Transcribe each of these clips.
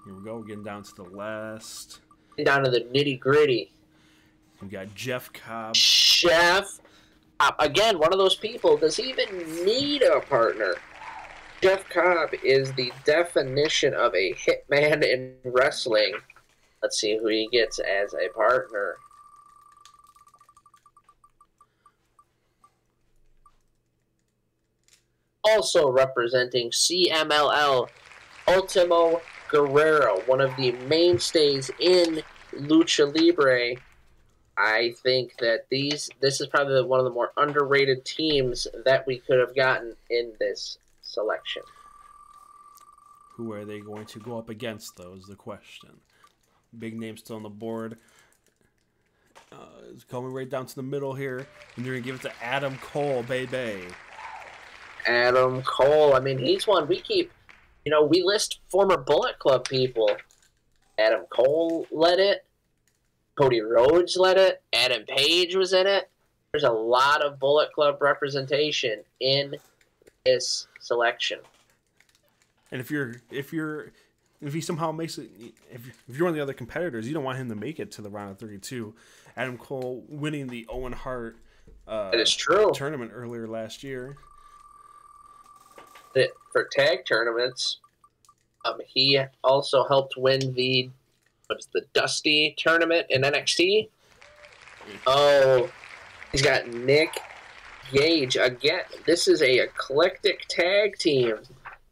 Here we go. We're getting down to the last. Down to the nitty gritty. We got Jeff Cobb. Jeff, again, one of those people. Does he even need a partner? Jeff Cobb is the definition of a hitman in wrestling. Let's see who he gets as a partner. Also representing CMLL, Ultimo Guerrero, one of the mainstays in Lucha Libre. I think that this is probably one of the more underrated teams that we could have gotten in this selection. Who are they going to go up against, though, is the question. Big name still on the board. It's coming right down to the middle here. And they're going to give it to Adam Cole, baby. Adam Cole. I mean, he's one we keep, we list former Bullet Club people. Adam Cole led it. Cody Rhodes led it. Adam Page was in it. There's a lot of Bullet Club representation in this selection. And if he somehow makes it, if you're one of the other competitors, you don't want him to make it to the round of 32. Adam Cole winning the Owen Hart that is true. tournament earlier last year. For tag tournaments, he also helped win the Dusty tournament in NXT. Oh, he's got Nick Gage again. This is a eclectic tag team.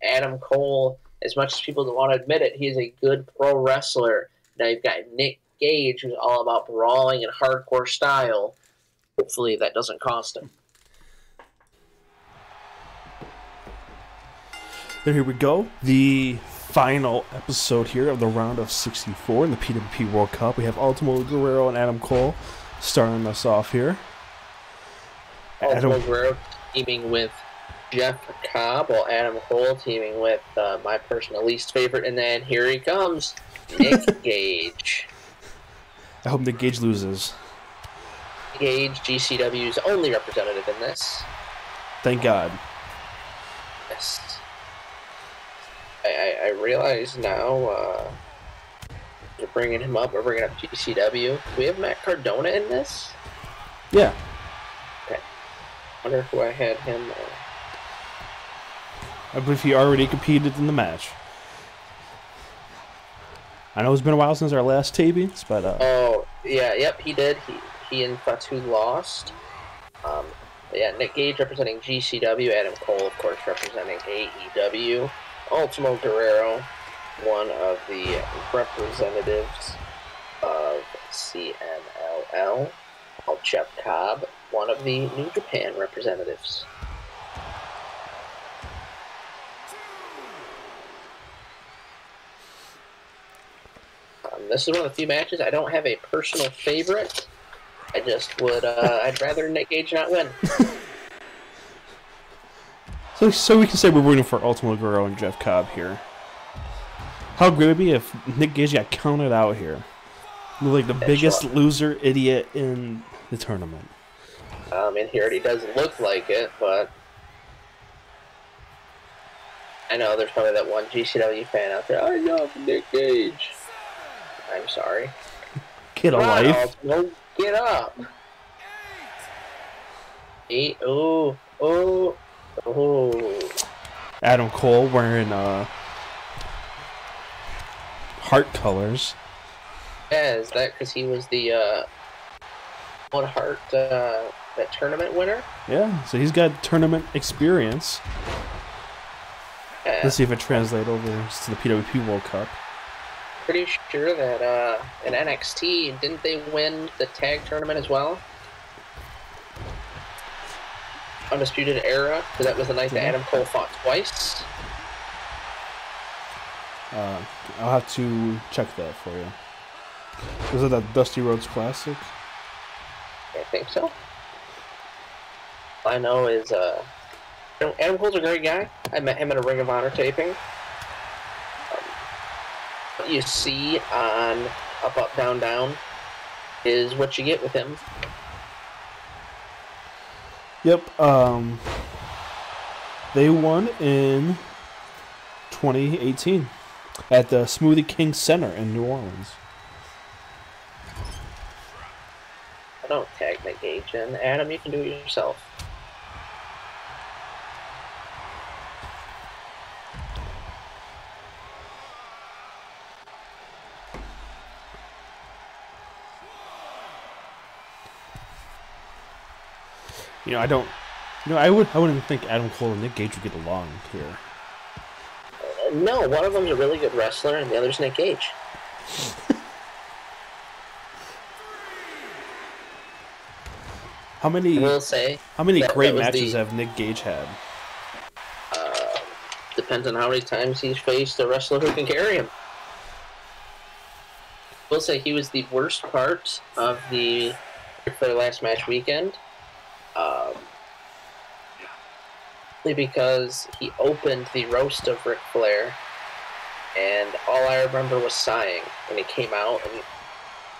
Adam Cole, as much as people don't want to admit it, he is a good pro wrestler. Now you've got Nick Gage, who's all about brawling and hardcore style. Hopefully that doesn't cost him. Then here we go. The final episode here of the round of 64 in the PWP World Cup. We have Ultimo Guerrero and Adam Cole starting us off here. Ultimo Guerrero teaming with Jeff Cobb, while Adam Cole teaming with my personal least favorite. And then here he comes, Nick Gage. I hope Nick Gage loses. Gage, GCW's only representative in this. Thank God. Yes. I realize now you're bringing him up. We're bringing up GCW. Do we have Matt Cardona in this? Yeah. Okay. Wonder who I had him. I believe he already competed in the match. I know it's been a while since our last tapings, but oh yeah, yep, he did. He and Fatu lost. Yeah, Nick Gage representing GCW. Adam Cole, of course, representing AEW. Ultimo Guerrero, one of the representatives of CMLL. Jeff Cobb, one of the New Japan representatives. This is one of the few matches I don't have a personal favorite. I just would, I'd rather Nick Gage not win. So we can say we're rooting for Ultimo Guerrero and Jeff Cobb here. How great would it be if Nick Gage got counted out here? Like the biggest loser idiot in the tournament. And he already does look like it, but I know there's probably that one GCW fan out there. I love Nick Gage. I'm sorry. Get a life. No, get up. Oh. Adam Cole wearing heart colors. Yeah, is that because he was the One Heart that tournament winner? Yeah, so he's got tournament experience. Yeah. Let's see if it translates over to the PWP World Cup. Pretty sure that in NXT, didn't they win the tag tournament as well? Undisputed Era, because that was the night that Adam Cole fought twice. I'll have to check that for you. Was it that Dusty Rhodes Classic? I think so. All I know is Adam Cole's a great guy. I met him at a Ring of Honor taping. What you see on Up, Up, Down, Down is what you get with him. Yep. They won in 2018. at the Smoothie King Center in New Orleans. I don't tag Nick Gage in. Adam, you can do it yourself. You know, I don't. You know, I wouldn't think Adam Cole and Nick Gage would get along here. No, one of them's a really good wrestler, and the other's Nick Gage. How many great matches have Nick Gage had? Depends on how many times he's faced a wrestler who can carry him. I will say he was the worst part of the last match weekend. Because he opened the roast of Ric Flair, and all I remember was sighing when he came out, and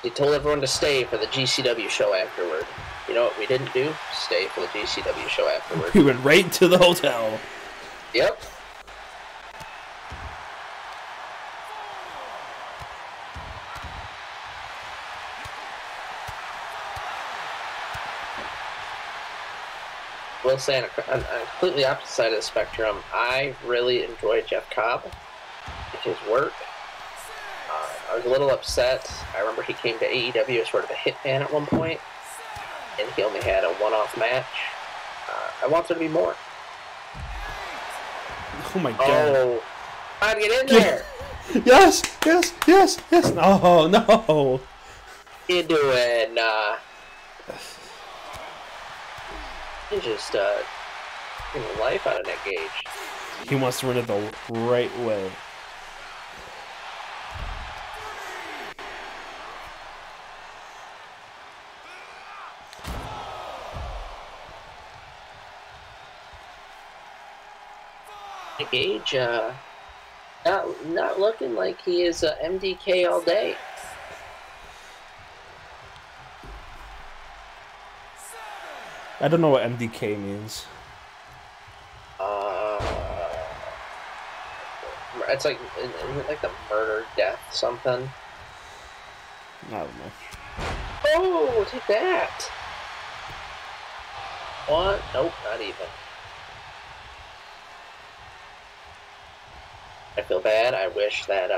he told everyone to stay for the GCW show afterward. You know what we didn't do? Stay for the GCW show afterward. We went right to the hotel. Yep. Will say on a completely opposite side of the spectrum, I really enjoy Jeff Cobb, his work. I was a little upset. I remember he came to AEW as sort of a hitman at one point, and he only had a one-off match. I want there to be more. Oh my god! Oh, how to get in there? Yes, yes, yes, yes. No, no. You doing? You're just getting the life out of Nick Gage. He wants to run it the right way. Nick Gage, not looking like he is MDK all day. I don't know what MDK means. It's like, isn't it like the murder, death, something? I don't know. Oh, take that! What? Nope, not even. I feel bad. I wish that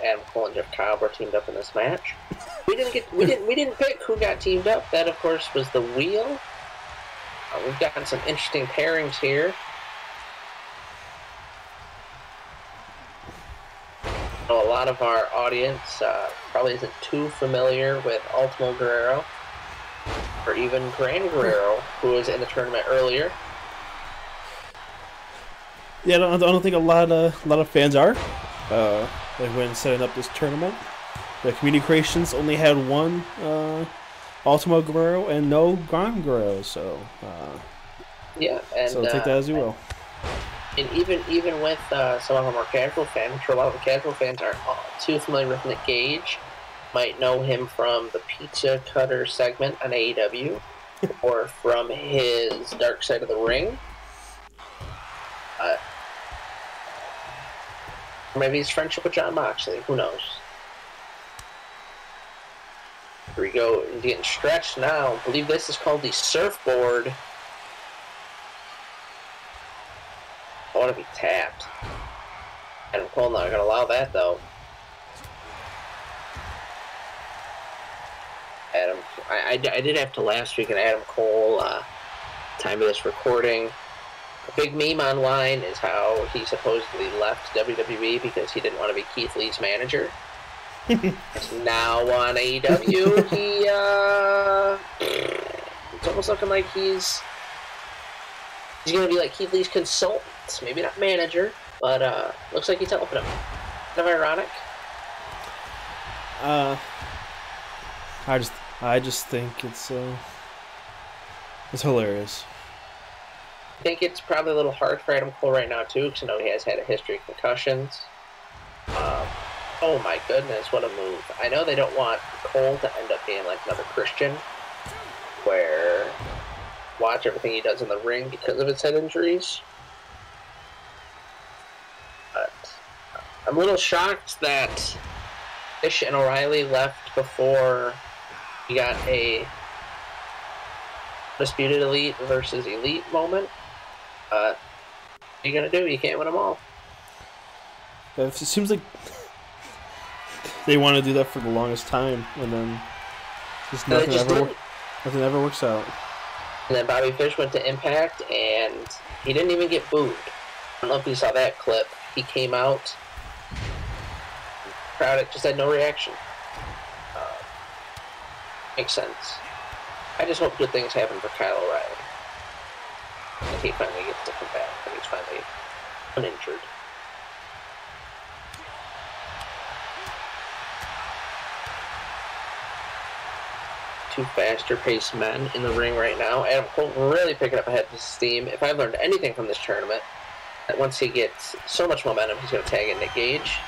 Adam Cole and Jeff Cobb were teamed up in this match. We didn't pick who got teamed up. That, of course, was the wheel. We've gotten some interesting pairings here. A lot of our audience probably isn't too familiar with Ultimo Guerrero, or even Gran Guerrero, who was in the tournament earlier. Yeah, I don't think a lot of fans are. Like when setting up this tournament, the Community Creations only had one Ultimo Guerrero and no Gran Guerrero, so yeah, and so take that as you will. And even with some of our more casual fans, I'm sure a lot of the casual fans aren't too familiar with Nick Gage, might know him from the Pizza Cutter segment on AEW, or from his Dark Side of the Ring. Or maybe his friendship with Jon Moxley. Who knows? Here we go. Getting stretched now. I believe this is called the surfboard. I want to be tapped. Adam Cole not going to allow that, though. Adam, I did have to last week, and Adam Cole, time of this recording, a big meme online is how he supposedly left WWE because he didn't want to be Keith Lee's manager. Now on AEW, it's almost looking like he's going to be like Keith Lee's consultant. Maybe not manager, but looks like he's helping him. Kind of ironic. I just think it's hilarious. I think it's probably a little hard for Adam Cole right now too, because I know he has had a history of concussions. Oh my goodness, what a move! I know they don't want Cole to end up being like another Christian, where watch everything he does in the ring because of his head injuries. But I'm a little shocked that Fish and O'Reilly left before we got a Disputed Elite versus Elite moment. What are you going to do? You can't win them all. It seems like they want to do that for the longest time, and then just nothing ever works out. And then Bobby Fish went to Impact, and he didn't even get booed. I don't know if you saw that clip. He came out, the crowd just had no reaction. Makes sense. I just hope good things happen for Kyle O'Reilly. And he finally gets to come back, and he's finally uninjured. Two faster-paced men in the ring right now. Adam Cole really picking up ahead of his steam. If I've learned anything from this tournament, that once he gets so much momentum, he's going to tag in Nick Gage.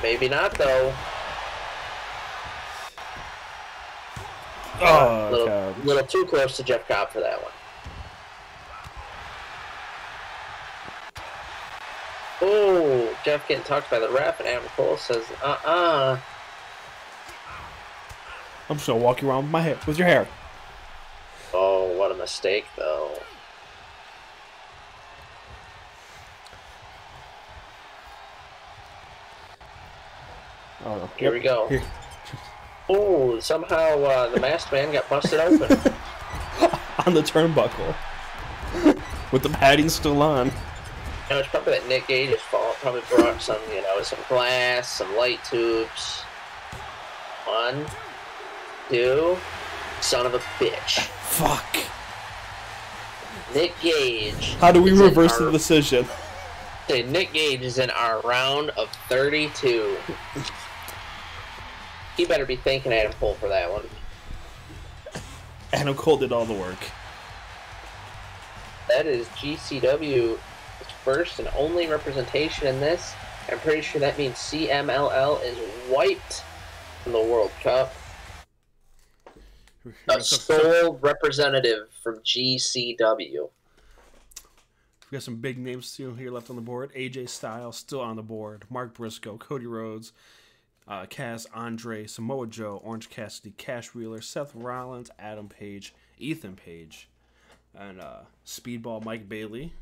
Maybe not, though. Oh, little too close to Jeff Cobb for that one. Oh, Jeff getting talked by the ref, and Adam Cole says, I'm just gonna walk you around with your hair. Oh, what a mistake, though. Oh, no. Here we go. Here. Oh, somehow the masked man got busted open. On the turnbuckle. With the padding still on. You know, it's probably that Nick Gage's fault. Probably brought some, some glass, some light tubes. 1, 2. Son of a bitch. Fuck. Nick Gage. How do we reverse the decision? Nick Gage is in our round of 32. He better be thanking Adam Cole for that one. Adam Cole did all the work. That is GCW's first and only representation in this. I'm pretty sure that means CMLL is wiped from the World Cup. A sole representative from GCW. We got some big names still here left on the board. AJ Styles still on the board. Mark Briscoe, Cody Rhodes, Cass, Andre, Samoa Joe, Orange Cassidy, Cash Wheeler, Seth Rollins, Adam Page, Ethan Page, and Speedball Mike Bailey,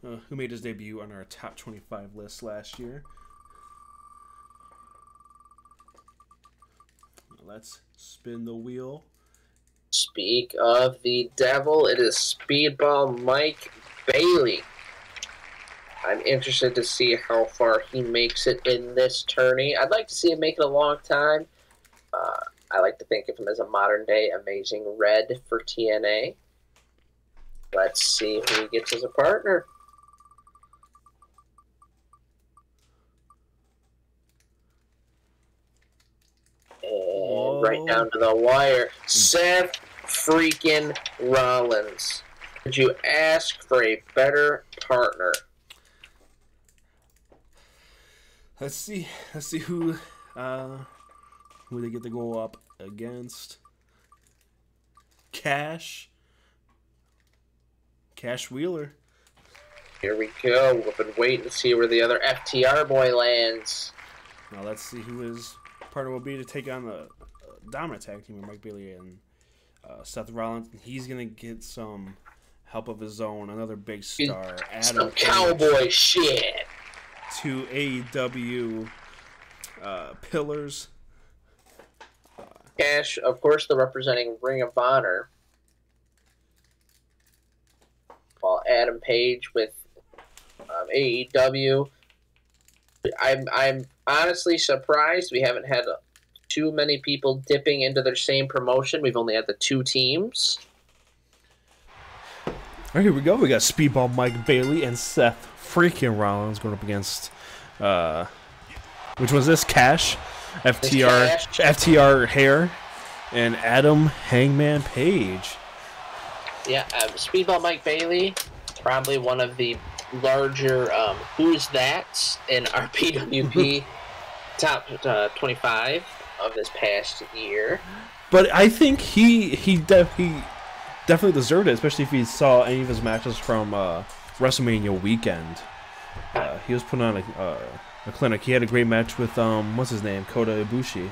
who made his debut on our top 25 list last year. Let's spin the wheel. Speak of the devil, it is Speedball Mike Bailey. I'm interested to see how far he makes it in this tourney. I'd like to see him make it a long time. I like to think of him as a modern-day Amazing Red for TNA. Let's see who he gets as a partner. And right down to the wire, Seth freaking Rollins. Could you ask for a better partner? Let's see who they get to go up against. Cash Wheeler. Here we go. We've been waiting to see where the other FTR boy lands. Now let's see who his partner will be to take on the dominant tag team of Mike Bailey and Seth Rollins. He's gonna get some help of his own. Another big star, Some cowboy shit. 2 AEW pillars. Cash, of course, the representing Ring of Honor. While Adam Page with AEW. I'm honestly surprised we haven't had too many people dipping into their same promotion. We've only had the 2 teams. All right, here we go. We got Speedball Mike Bailey and Seth freaking Rollins going up against, which was this? Cash, FTR Hair, and Adam Hangman Page. Yeah, Speedball Mike Bailey, probably one of the larger who's that in our PWP top 25 of this past year. But I think he definitely deserved it, especially if he saw any of his matches from WrestleMania weekend. He was putting on a clinic. He had a great match with what's his name, Kota Ibushi.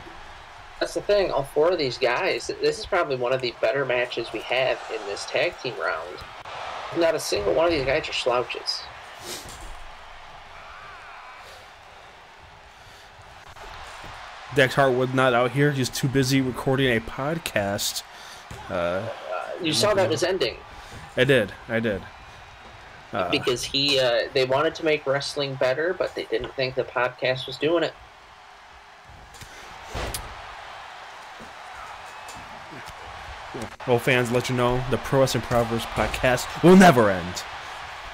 That's the thing. All four of these guys. This is probably one of the better matches we have in this tag team round. Not a single one of these guys are slouches. Dax Hartwood not out here. He's too busy recording a podcast. You saw that was ending. I did. Because they wanted to make wrestling better, but they didn't think the podcast was doing it. Well, fans, let you know the Pro Wrestling Proverbs podcast will never end.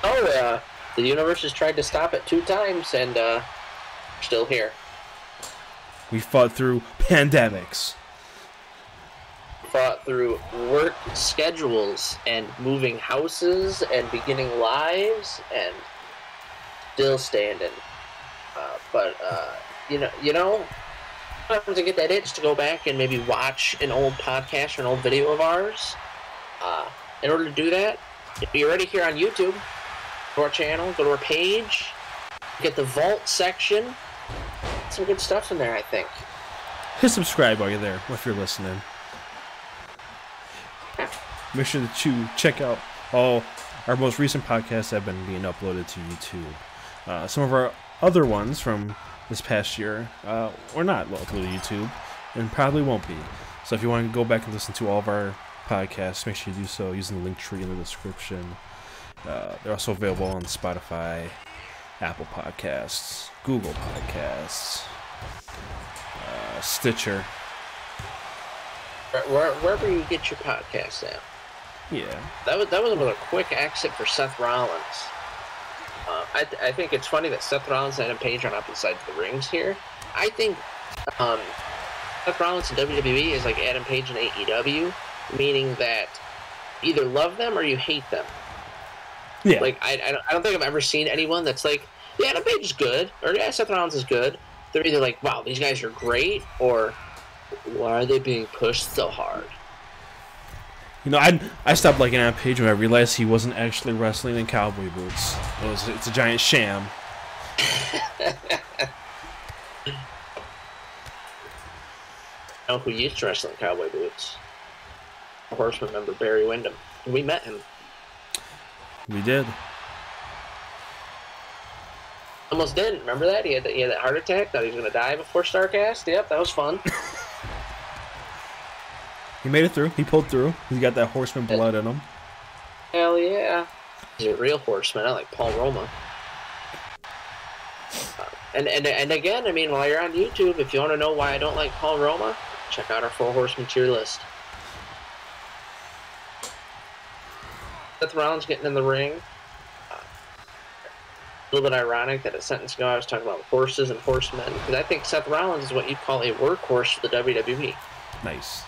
Oh, yeah. The universe has tried to stop it 2 times, and still here. We fought through pandemics. Fought through work schedules and moving houses and beginning lives and still standing. But you know, sometimes I get that itch to go back and maybe watch an old podcast or an old video of ours. In order to do that, if you're already here on YouTube, go to our channel, go to our page, get the vault section. Some good stuff in there, I think. Hit subscribe while you're there, if you're listening. Make sure that you check out all our most recent podcasts that have been being uploaded to YouTube. Some of our other ones from this past year were not uploaded to YouTube and probably won't be. So if you want to go back and listen to all of our podcasts, make sure you do so using the link tree in the description. They're also available on Spotify, Apple Podcasts, Google Podcasts, Stitcher. Wherever you get your podcasts at. Yeah. That was another quick exit for Seth Rollins. I think it's funny that Seth Rollins and Adam Page are on opposite sides of the rings here. I think Seth Rollins in WWE is like Adam Page in AEW, meaning that you either love them or you hate them. Yeah. Like I don't think I've ever seen anyone that's like, yeah, Adam Page is good, or yeah, Seth Rollins is good. They're either like, wow, these guys are great, or why are they being pushed so hard? You know, I stopped liking Adam Page when I realized he wasn't actually wrestling in cowboy boots. It's a giant sham. Know who used to wrestle in cowboy boots? A Horseman member, Barry Windham. We met him. We did. Almost didn't. Remember that? He had that heart attack. Thought he was going to die before Starcast. Yep, that was fun. He made it through. He pulled through. He got that horseman blood in him. Hell yeah. He's a real horseman. I like Paul Roma. And again, I mean, while you're on YouTube, if you want to know why I don't like Paul Roma, check out our 4 horsemen tier list. Seth Rollins getting in the ring. A little bit ironic that a sentence ago I was talking about horses and horsemen, because I think Seth Rollins is what you'd call a workhorse for the WWE. Nice.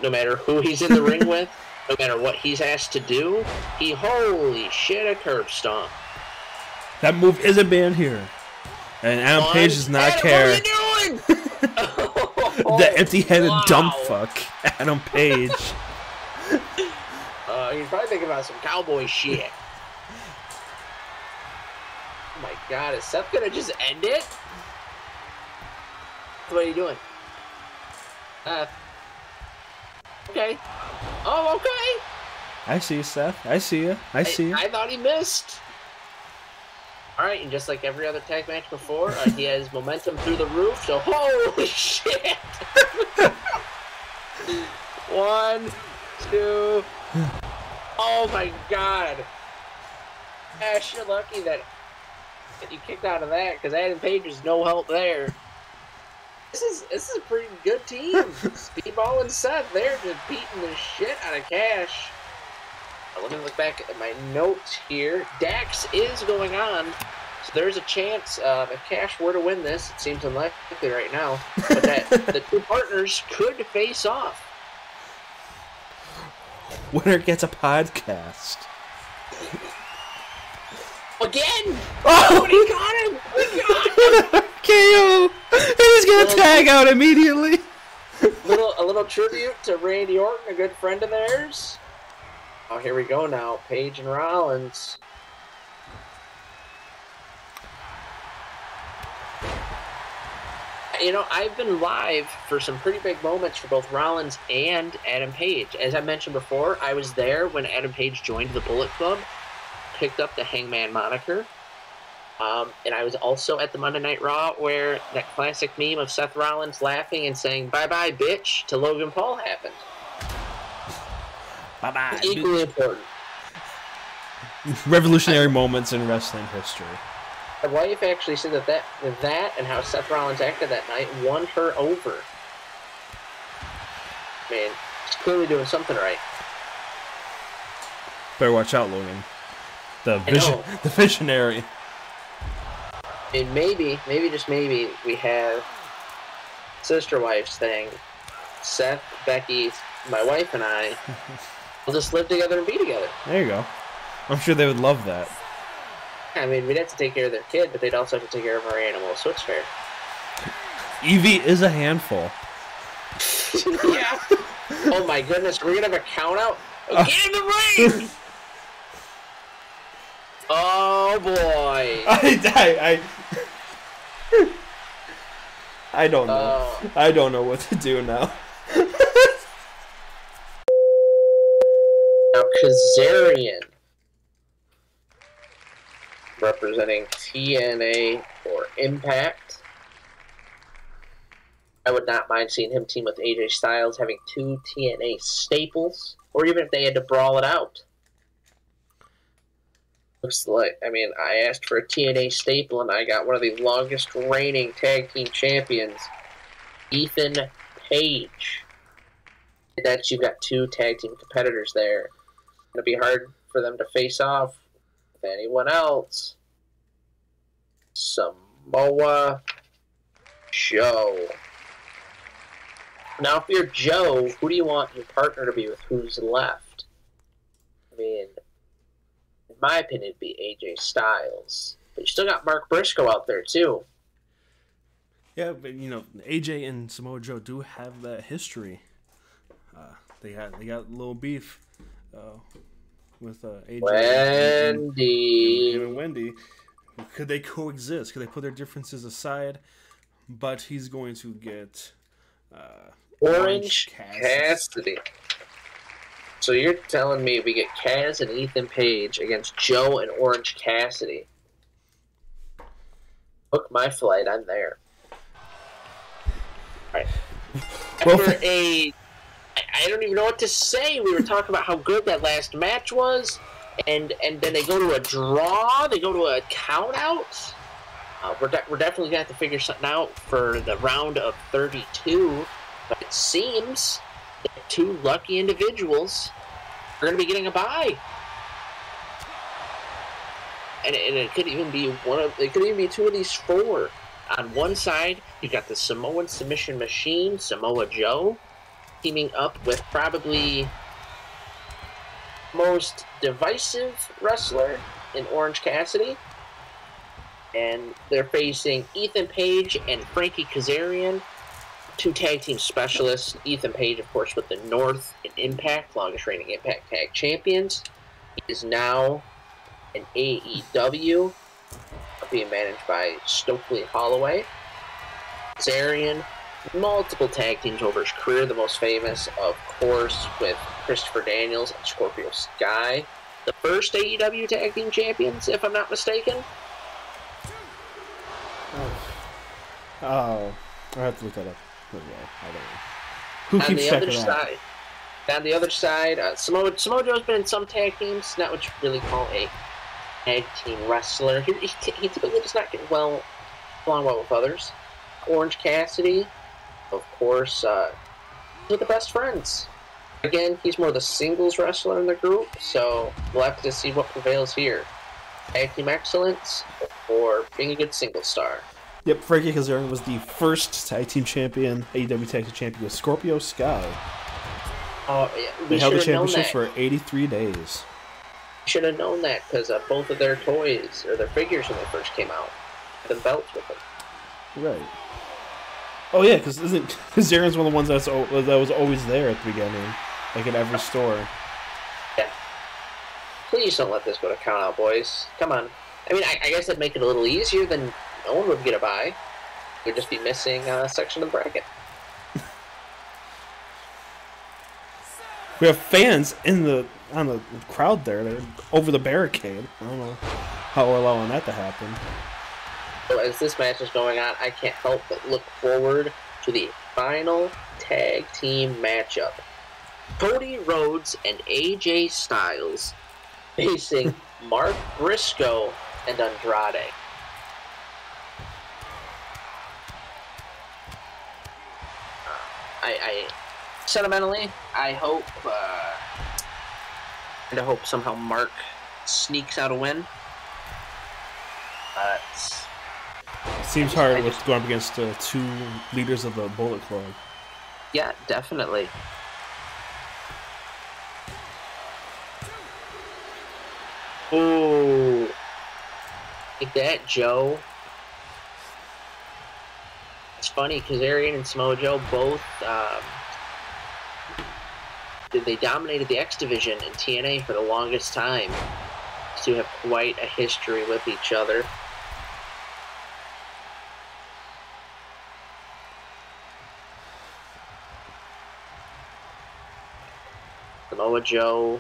No matter who he's in the ring with, no matter what he's asked to do, holy shit, a curb stomp. That move isn't banned here. And Adam Page does not care. What are you doing? The empty-headed dumb fuck, Adam Page. He's probably thinking about some cowboy shit. Oh my god, is Seth gonna just end it? What are you doing? Okay. Oh, okay. I see you, Seth. I see you. I see you. I thought he missed. Alright, and just like every other tag match before, he has momentum through the roof, so holy shit! 1, 2... Oh my god! Ash, you're lucky that you kicked out of that, because Adam Page is no help there. This is a pretty good team. Speedball and Seth, they're just beating the shit out of Cash. Let me look back at my notes here. Dax is going on, so there's a chance if Cash were to win this, it seems unlikely right now, but that the 2 partners could face off. Winner gets a podcast. Again! Oh! We got him! We got him! KO! He's gonna tag out immediately. A little tribute to Randy Orton, a good friend of theirs. Oh, here we go now. Page and Rollins. I've been live for some pretty big moments for both Rollins and Adam Page. As I mentioned before, I was there when Adam Page joined the Bullet Club, picked up the Hangman moniker. And I was also at the Monday Night Raw where that classic meme of Seth Rollins laughing and saying, "Bye-bye, bitch," to Logan Paul happened. Bye-bye. Equally important. Revolutionary moments in wrestling history. My wife actually said that and how Seth Rollins acted that night won her over. I mean, he's clearly doing something right. Better watch out, Logan. The visionary. I mean, maybe, just maybe, we have sister wives thing. Seth, Becky, my wife, and I will just live together and be together. There you go. I'm sure they would love that. I mean, we'd have to take care of their kid, but they'd also have to take care of our animals, so it's fair. Evie is a handful. Yeah. Oh my goodness, we're gonna have a count out. Get in the ring! Oh boy. I don't know. I don't know what to do now. Now Kazarian, representing TNA or Impact. I would not mind seeing him team with AJ Styles, having two TNA staples, or even if they had to brawl it out. Looks like, I mean, I asked for a TNA staple, and I got one of the longest reigning tag team champions, Ethan Page. That you've got two tag team competitors there. It's going to be hard for them to face off with anyone else. Samoa Joe. Now, if you're Joe, who do you want your partner to be with? Who's left? I mean, in my opinion, it'd be AJ Styles. But you still got Mark Briscoe out there, too. Yeah, but, AJ and Samoa Joe do have that history. They got a little beef with AJ and Wendy. Could they coexist? Could they put their differences aside? But he's going to get Orange Cassidy. So you're telling me we get Kaz and Ethan Page against Joe and Orange Cassidy. Book my flight, I'm there. Alright. I don't even know what to say. We were talking about how good that last match was, and then they go to a draw, they go to a count out. We're definitely going to have to figure something out for the round of 32, but it seems that two lucky individuals are going to be getting a bye. And it could even be two of these four. On one side, you've got the Samoan submission machine, Samoa Joe, teaming up with probably most divisive wrestler in Orange Cassidy. And they're facing Ethan Page and Frankie Kazarian, two tag team specialists. Ethan Page, of course, with the North and Impact, longest reigning Impact Tag Champions. He is now in AEW, being managed by Stokely Holloway. Kazarian, multiple tag teams over his career, the most famous, of course, with Christopher Daniels and Scorpio Sky. The first AEW tag team champions, if I'm not mistaken. Oh, I have to look that up. I don't know. Who keeps checking that? On the other side, Samoa Joe's been in some tag teams, not what you really call a tag team wrestler. He typically does not get along well with others. Orange Cassidy, of course, they're the best friends. Again, he's more the singles wrestler in the group, so we'll have to see what prevails here. Tag team excellence or being a good single star. Yep, Frankie Kazarian was the first tag team champion, AEW tag team champion with Scorpio Sky. Oh, yeah. They held the championship for 83 days. Should have known that because both of their toys, or their figures when they first came out, had the belts with them. Right. Oh yeah, because Kazarian's one of the ones that was always there at the beginning, like in every store. Yeah. Please don't let this go to count out, boys. Come on. I mean, I guess that'd make it a little easier than no one would get a bye. We'd just be missing a section of the bracket. We have fans on the crowd there. They're over the barricade. I don't know how we're allowing that to happen. So as this match is going on, I can't help but look forward to the final tag team matchup. Cody Rhodes and AJ Styles facing Mark Briscoe and Andrade. Sentimentally, I hope somehow Mark sneaks out a win. But seems hard with going up against two leaders of the Bullet Club. Yeah, definitely. Ooh, like that, Joe. It's funny because Arian and Samoa Joe both they dominated the X Division in TNA for the longest time. To have quite a history with each other. Samoa Joe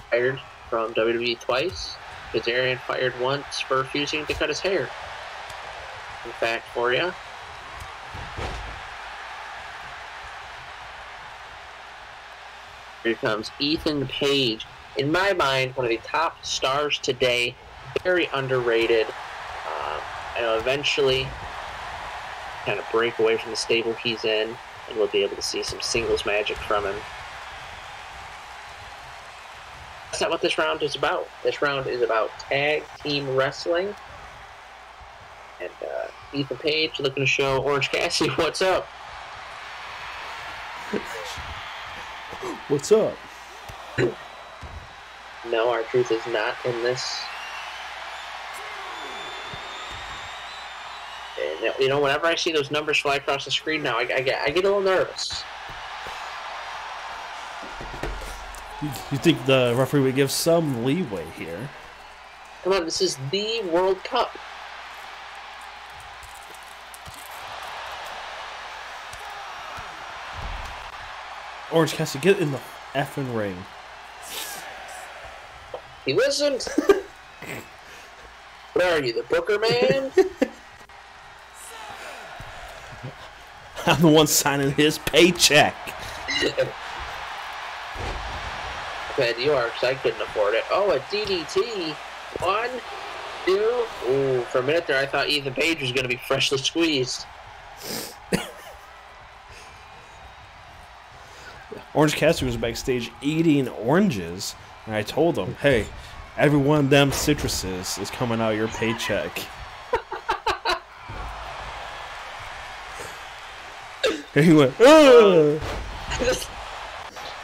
fired from WWE twice. Kazarian fired once for refusing to cut his hair. In fact, for you. Here comes Ethan Page. In my mind, one of the top stars today. Very underrated. I know eventually kind of break away from the stable he's in, and we'll be able to see some singles magic from him. That's not what this round is about. This round is about tag team wrestling. And Ethan Page looking to show Orange Cassidy what's up. What's up? No, our truth is not in this. And, you know, whenever I see those numbers fly across the screen now, I get a little nervous. You think the referee would give some leeway here? Come on, this is the World Cup. Orange Cassidy, get in the effing ring. He listened. What are you, the Booker man? I'm the one signing his paycheck. Bad you are, because I couldn't afford it. Oh, a DDT. 1, 2. Ooh, for a minute there, I thought Ethan Page was going to be freshly squeezed. Orange Cassidy was backstage eating oranges, and I told him, hey, every one of them citruses is coming out of your paycheck. And he went, ugh!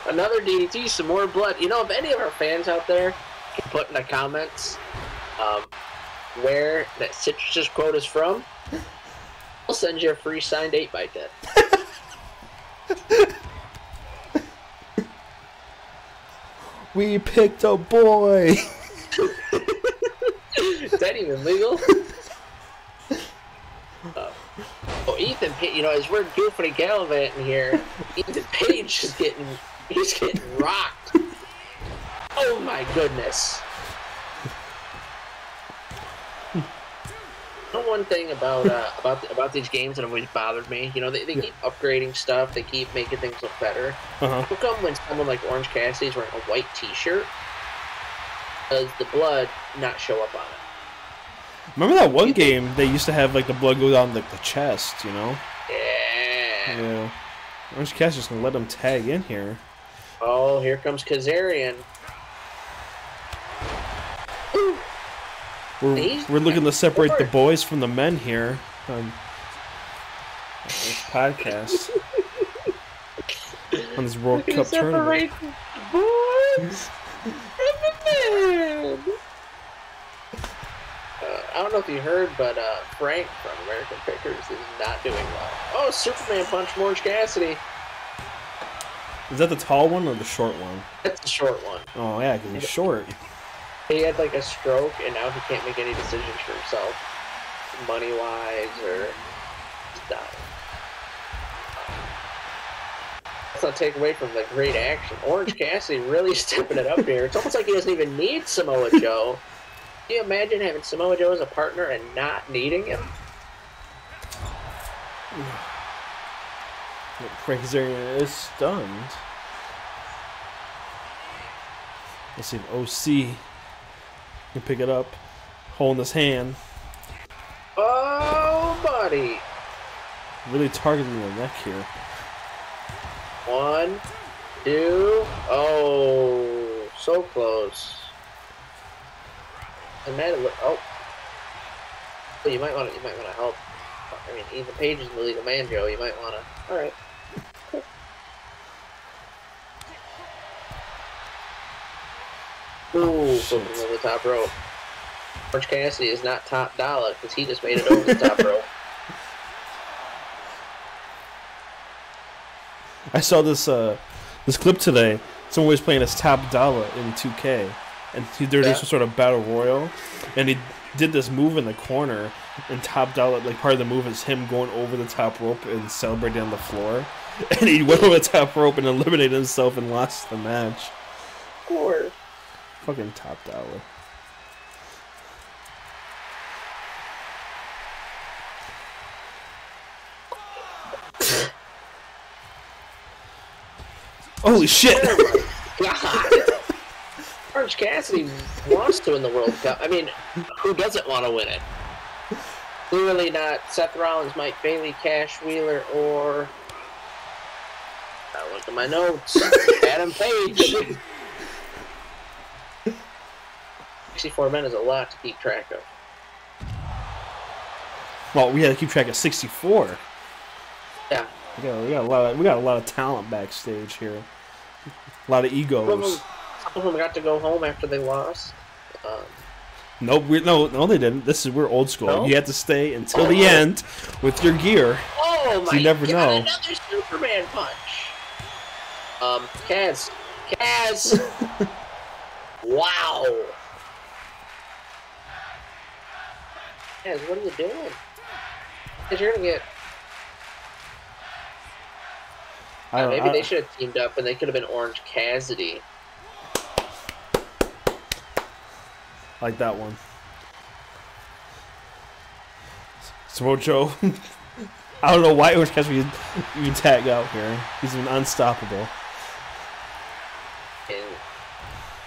Another DDT, some more blood. You know, if any of our fans out there can put in the comments where that Citrus's quote is from, I'll send you a free signed 8x10. We picked a boy. Is that even legal? Oh, Ethan Page, you know, as we're goofing and gallivanting here, Ethan Page is getting rocked. Oh my goodness. You know, one thing about these games that always bothered me, you know, they keep upgrading stuff, they keep making things look better. How come when someone like Orange Cassidy is wearing a white t-shirt, does the blood not show up on it? Remember that one game they used to have like the blood go down like the chest, you know? Yeah. Orange Cassidy's just gonna let him tag in here. Oh, here comes Kazarian. We're looking to separate the boys from the men here on this podcast. On this World Cup tournament. Boys from the men. I don't know if you heard, but Frank from American Pickers is not doing well. Oh, Superman punch from Orange Cassidy. Is that the tall one or the short one? That's the short one. Oh, yeah, because he's short. He had like a stroke, and now he can't make any decisions for himself. money-wise or stuff. Let's not take away from the great action. Orange Cassidy really stepping it up here. It's almost like he doesn't even need Samoa Joe. Can you imagine having Samoa Joe as a partner and not needing him? Frankie Kazarian is stunned. Let's see if OC can pick it up, holding his hand. Oh, buddy. Really targeting the neck here. 1, 2. Oh, so close. And that, oh, you might want to help. I mean, Ethan Page is the legal man, Joe. You might want to. All right. Ooh, flipping over the top rope. Orange Cassidy is not top dollar because he just made it over the top rope. I saw this this clip today. Someone was playing as Top Dollar in 2K, and they're doing some sort of battle royal, and he did this move in the corner, and Top Dollar, like part of the move is him going over the top rope and celebrating on the floor, and he went over the top rope and eliminated himself and lost the match. Poor. Fucking Top Dollar. Holy shit! Oh my god! Orange Cassidy wants to win the World Cup. I mean, who doesn't want to win it? Clearly not Seth Rollins, Mike Bailey, Cash Wheeler, or... I looked at my notes. Adam Page. 64 men is a lot to keep track of. Well, we had to keep track of 64. Yeah. We got a lot of talent backstage here. A lot of egos. Some of them got to go home after they lost. No, they didn't. We're old school. No? You had to stay until the end with your gear. Oh my so you never god! know. Another Superman punch. Kaz. Wow. Kaz, what are you doing? Because you're gonna get. Maybe they should have teamed up and they could have been Orange Cassidy. Like that one. Samoa Joe. I don't know why Orange Cassidy even tag out here. He's been unstoppable. And,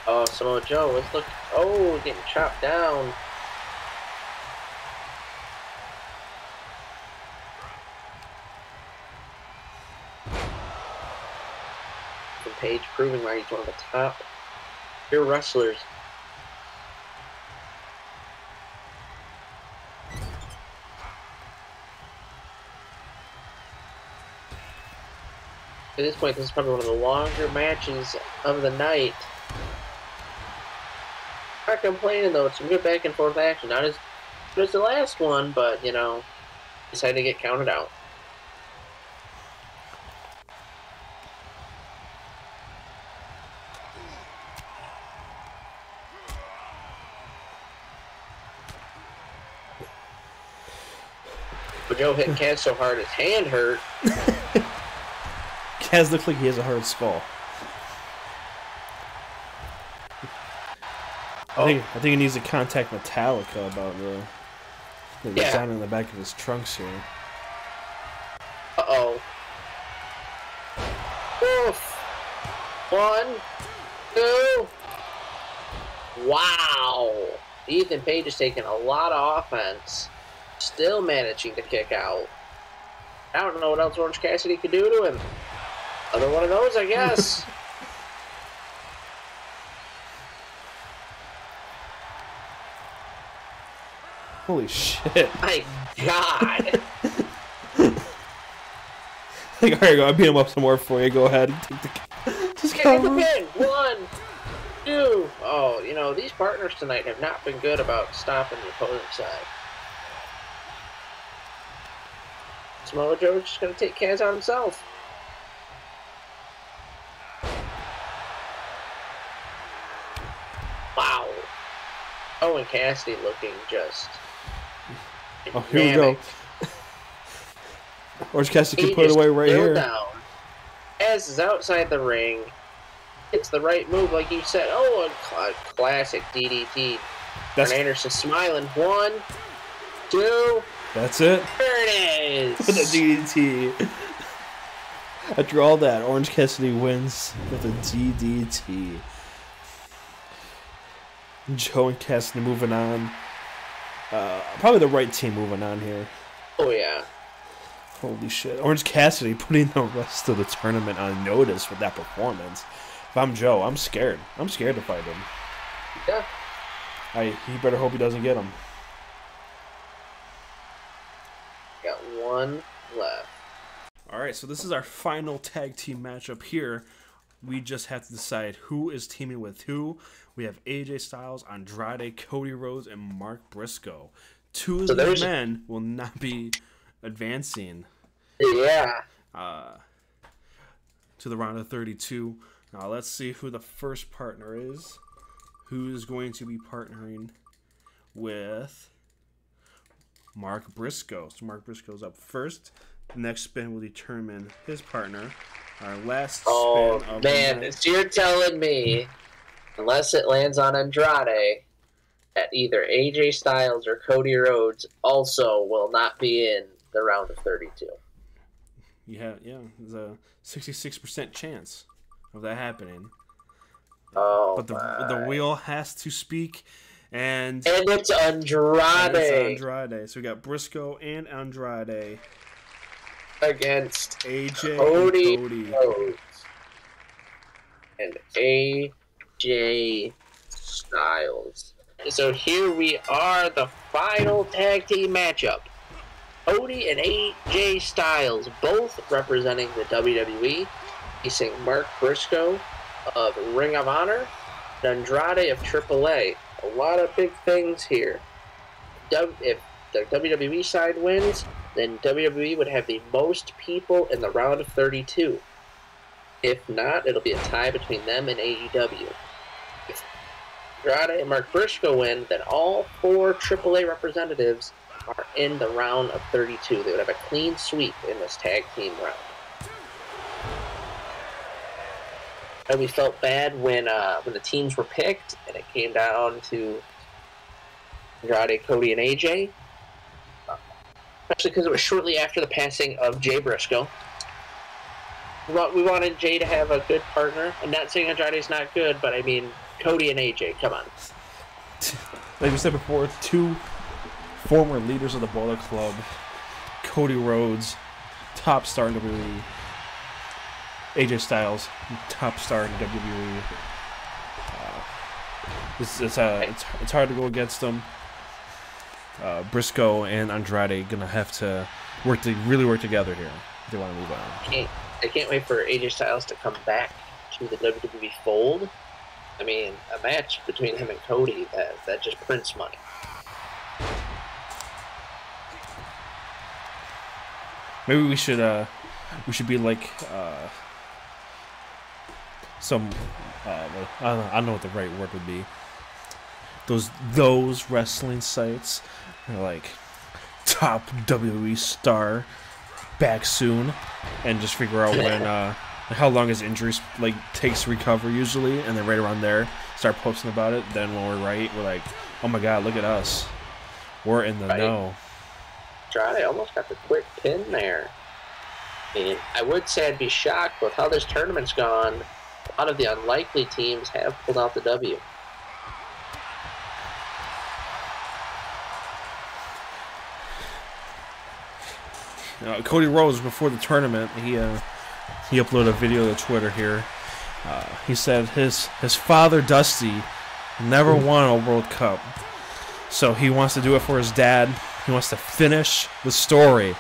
oh, Samoa Joe, let's look. Oh, getting chopped down. Page proving why he's one of the top pure wrestlers. At this point, this is probably one of the longer matches of the night. Not complaining though, it's some good back and forth action. Not as good as the last one, but you know, decided to get counted out. But Joe hit Kaz so hard his hand hurt. Kaz looks like he has a hard skull. I think he needs to contact Metallica about the design on the back of his trunks here. Uh-oh. Oof. 1, 2. Wow. Ethan Page is taking a lot of offense. Still managing to kick out. I don't know what else Orange Cassidy could do to him. Another one of those, I guess. Holy shit. My God. Like, alright, I'll beat him up some more for you. Go ahead. Just Get the pin. 1, 2. Oh, you know, these partners tonight have not been good about stopping the opposing side. Samoa Joe's just going to take Kaz on himself. Wow. Oh, and Cassidy looking just Oh, here we go. Orange Cassidy can put it away right here. Down. As is outside the ring. It's the right move, like you said. Oh, a classic DDT. That's Anderson smiling. 1, 2. That's it. There it is. With a DDT. After all that, Orange Cassidy wins with a DDT. Joe and Cassidy moving on. Probably the right team moving on here. Oh, yeah. Holy shit. Orange Cassidy putting the rest of the tournament on notice with that performance. If I'm Joe, I'm scared. I'm scared to fight him. Yeah. He better hope he doesn't get him. Got 1 left. Alright, so this is our final tag team matchup here. We just have to decide who is teaming with who. We have AJ Styles, Andrade, Cody Rhodes, and Mark Briscoe. 2 of these men will not be advancing. Yeah. To the round of 32. Now let's see who the first partner is. Who is going to be partnering with Mark Briscoe. So Mark Briscoe's up first. The next spin will determine his partner. Our last spin of the night. So you're telling me, unless it lands on Andrade, that either AJ Styles or Cody Rhodes also will not be in the round of 32. Yeah, there's a 66% chance of that happening. Oh, but the wheel has to speak, and it's Andrade. So we got Briscoe and Andrade against AJ Cody and Cody Rhodes and AJ Styles. So here we are, the final tag team matchup. Cody and AJ Styles, both representing the WWE, facing Mark Briscoe of Ring of Honor and Andrade of AAA. A lot of big things here. If the WWE side wins, then WWE would have the most people in the round of 32. If not, it'll be a tie between them and AEW. If Andrade and Mark Briscoe win, then all 4 AAA representatives are in the round of 32. They would have a clean sweep in this tag team round. And we felt bad when the teams were picked and it came down to Andrade, Cody, and AJ. Especially because it was shortly after the passing of Jay Briscoe. We wanted Jay to have a good partner. I'm not saying Andrade's not good, but I mean, Cody and AJ, come on. Like we said before, 2 former leaders of the Bullet Club. Cody Rhodes, top star in WWE. AJ Styles, top star in WWE. It's hard to go against them. Briscoe and Andrade gonna have to really work together here if they want to move on. I can't wait for AJ Styles to come back to the WWE fold. I mean, a match between him and Cody that just prints money. Maybe we should be like some I don't know what the right word would be. Those wrestling sites are like top WWE star back soon, and just figure out when how long his injuries takes to recover usually, and then right around there start posting about it. Then when we're right, we're like, oh my god, look at us, we're in the know. Andrade almost got the quick pin there. I mean, I would say I'd be shocked with how this tournament's gone. A lot of the unlikely teams have pulled out the W. Cody Rhodes, before the tournament, he uploaded a video to Twitter here. He said his father, Dusty, never won a World Cup. So he wants to do it for his dad. He wants to finish the story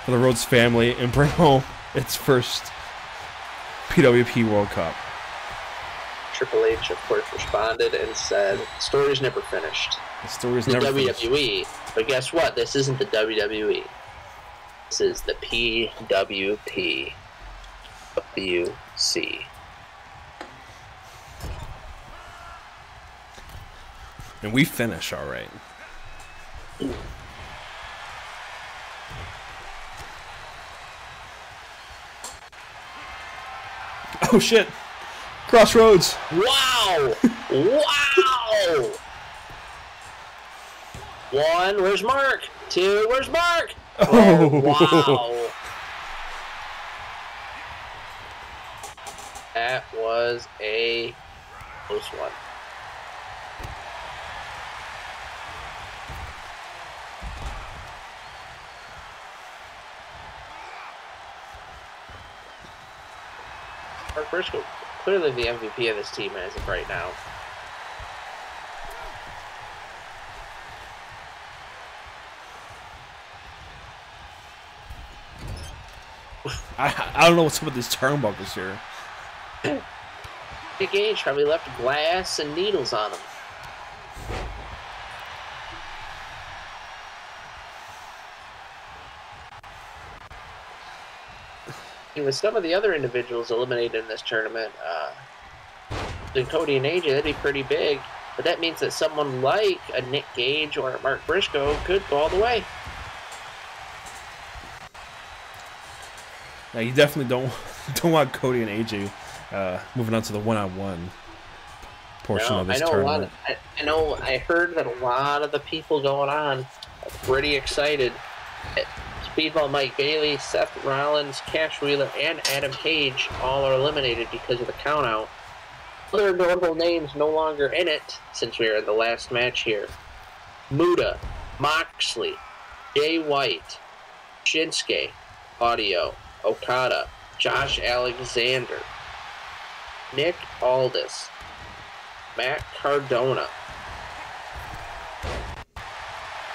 for the Rhodes family and bring home its first PWP World Cup. Triple H, of course, responded and said, the story's never finished. The story's never finished. WWE. But guess what? This isn't the WWE. This is the PWP WC. And we finish all right. Oh, shit. Crossroads. Wow! Wow! 1, where's Mark? 2, where's Mark? Oh, wow. That was a close one. Mark Briscoe, clearly the MVP of this team as of right now. I don't know what's up with these turnbuckles here. Big Gage probably left glass and needles on him. With some of the other individuals eliminated in this tournament, then Cody and AJ, that'd be pretty big. But that means that someone like a Nick Gage or a Mark Briscoe could go all the way. Now, you definitely don't want Cody and AJ moving on to the one-on-one portion of this tournament. I heard that a lot of the people going on are pretty excited. Speedball Mike Bailey, Seth Rollins, Cash Wheeler, and Adam Page all are eliminated because of the countout. Other notable names no longer in it since we are in the last match here. Muda, Moxley, Jay White, Shinsuke, Audio, Okada, Josh Alexander, Nick Aldis, Matt Cardona,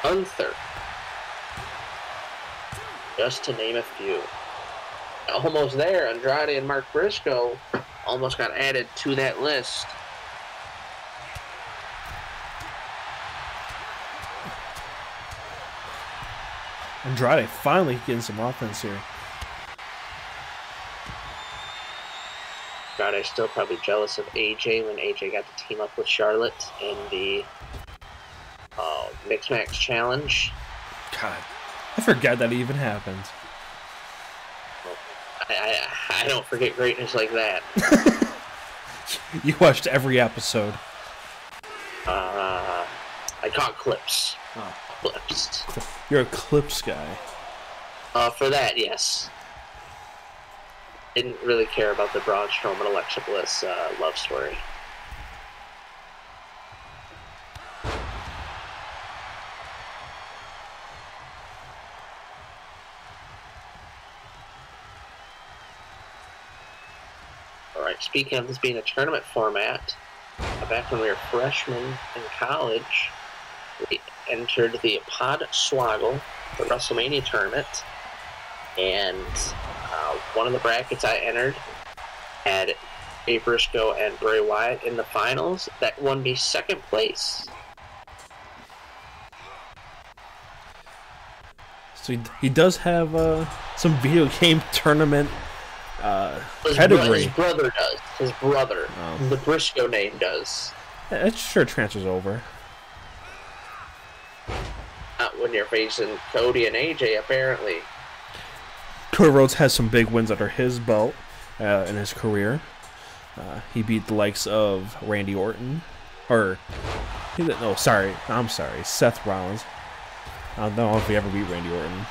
Gunther, just to name a few. Almost there, Andrade and Mark Briscoe almost got added to that list. Andrade finally getting some offense here. Andrade still probably jealous of AJ when AJ got to team up with Charlotte in the Mixed Match Challenge. God, I forgot that even happened. I don't forget greatness like that. You watched every episode. I caught clips. Oh. Clips. You're a clips guy. For that, yes. Didn't really care about the Braun Strowman Alexa Bliss love story. Alright, speaking of this being a tournament format, back when we were freshmen in college, we entered the Podswoggle, the WrestleMania tournament, and one of the brackets I entered had Jay Briscoe and Bray Wyatt in the finals. That won me second place. So he does have some video game tournament pedigree. His brother does. His brother. Oh. The Briscoe name does. Yeah, it sure transfers over. Not when you're facing Cody and AJ, apparently. Cody Rhodes has some big wins under his belt in his career. He beat the likes of Randy Orton. I'm sorry, Seth Rollins. I don't know if he ever beat Randy Orton.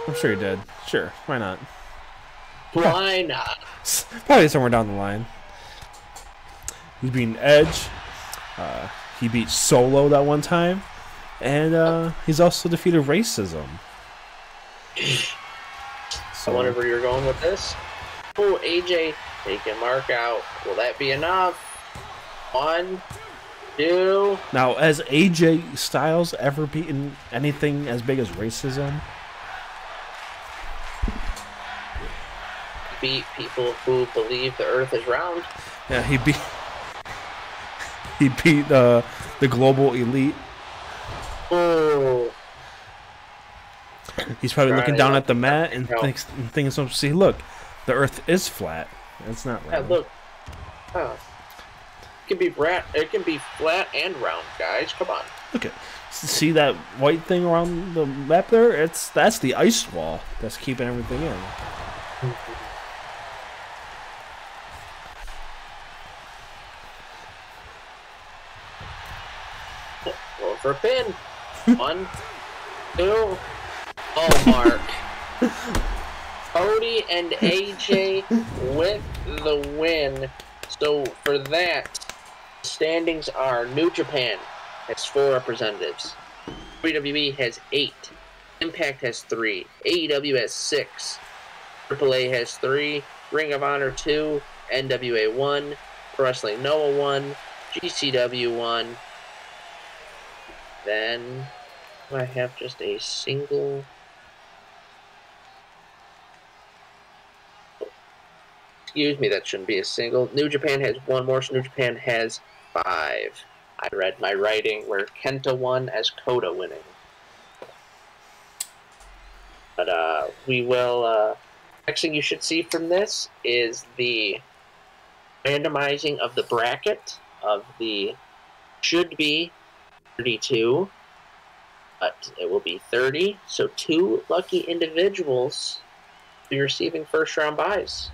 I'm sure he did. Sure, why not? Why not? Probably somewhere down the line. He's beaten Edge. He beat Solo that one time. And he's also defeated racism. So, I wonder where you're going with this. Oh, AJ, taking Mark out. Will that be enough? 1, 2. Now, has AJ Styles ever beaten anything as big as racism? Beat people who believe the Earth is round. Yeah, he beat the global elite. Oh. He's probably looking down at the mat and thinking something. See, look, the Earth is flat. It's not round. Yeah, look. Huh. It can be flat and round, guys. Come on. Look at. See that white thing around the map there? That's the ice wall that's keeping everything in. for a pin. 1, 2. Oh, Mark. Cody and AJ with the win. So for that, the standings are New Japan has 4 representatives. WWE has 8. Impact has 3. AEW has 6. AAA has 3. Ring of Honor 2. NWA 1. Pro Wrestling Noah 1. GCW 1. Then I have just a single. Excuse me, that shouldn't be a single. New Japan has 1 more, so New Japan has 5. I read my writing where Kenta won as Kota winning. But we will. Next thing you should see from this is the randomizing of the bracket of the should be 32, but it will be 30. So 2 lucky individuals will be receiving first round buys.